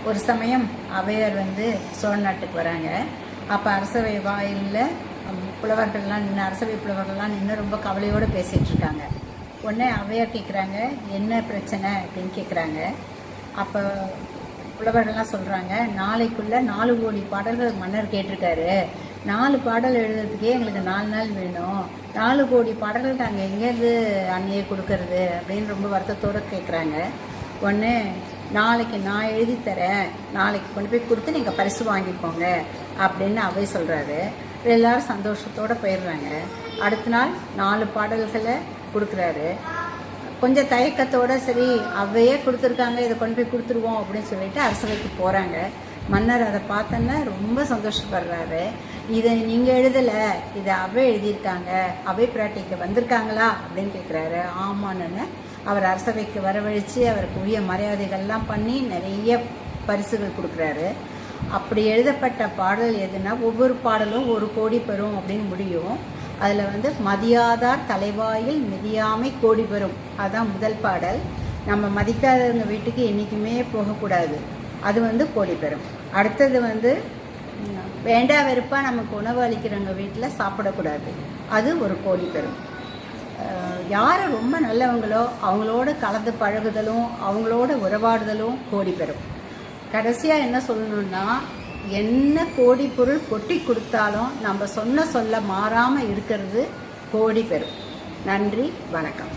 ஒரு சமயம் அவையார் சோழ நாட்டுக்கு வராங்க. அப்போ அரசவை வாயிலில் புலவர்கள்லாம் நின்று, அரசவை புலவர்கள்லாம் நின்று ரொம்ப கவலையோடு பேசிகிட்டு இருக்காங்க. உடனே அவையார் கேட்குறாங்க, என்ன பிரச்சனை அப்படின்னு கேட்குறாங்க. அப்போ புலவர்கள்லாம் சொல்கிறாங்க, நாளைக்குள்ளே 4 கோடி பாடல்கள் மன்னர் கேட்டிருக்காரு. 4 பாடல் எழுதுறதுக்கே எங்களுக்கு 4 நாள் வேணும். 4 கோடி பாடல்கள் நாங்கள் எங்கேருந்து அன்னையே கொடுக்கறது அப்படின்னு ரொம்ப வருத்தத்தோடு கேட்குறாங்க. உடனே நாளைக்கு நான் எழுதி தரேன், நாளைக்கு கொண்டு போய் கொடுத்து நீங்கள் பரிசு வாங்கிக்கோங்க அப்படின்னு அவை சொல்கிறாரு. எல்லோரும் சந்தோஷத்தோடு போயிடுறாங்க. அடுத்த நாள் 4 பாடல்களை கொடுக்குறாரு. கொஞ்சம் தயக்கத்தோடு சரி அவையே கொடுத்துருக்காங்க, இதை கொண்டு போய் கொடுத்துருவோம் அப்படின்னு சொல்லிட்டு அரசவைக்கு போகிறாங்க. மன்னர் அதை பார்த்தோன்னா ரொம்ப சந்தோஷப்படுறாரு. இதை நீங்கள் எழுதலை, இதை அவை எழுதியிருக்காங்க, அவை பிராட்டிக்கு வந்திருக்காங்களா அப்படின்னு கேட்குறாரு. ஆமான்னு அவர் அரசவைக்கு வரவழைச்சு அவருக்கு உரிய மரியாதைகள்லாம் பண்ணி நிறைய பரிசுகள் கொடுக்குறாரு. அப்படி எழுதப்பட்ட பாடல் எதுனா, ஒவ்வொரு பாடலும் 1 கோடி பெறும் அப்படின்னு முடியும். அதில் மதியாதார் தலைவாயில் மிதியாமை கோடி பெறும், அதுதான் முதல் பாடல். நம்ம மதிக்காதவங்க வீட்டுக்கு என்றைக்குமே போகக்கூடாது, அது கோடி பெறும். அடுத்தது வேண்டா வெறுப்பாக நமக்கு உணவு அளிக்கிறவங்க வீட்டில் சாப்பிடக்கூடாது, அது 1 கோடி பெறும். யார் ரொம்ப நல்லவங்களோ அவங்களோட கலந்து பழகுதலும் அவங்களோட உறவாடுதலும் கோடி பெறும். கடைசியாக என்ன சொல்லணுன்னா, என்ன கோடி பொருள் கொட்டி கொடுத்தாலும் நம்ம சொல்ல மாறாமல் இருக்கிறது கோடி பெறும். நன்றி, வணக்கம்.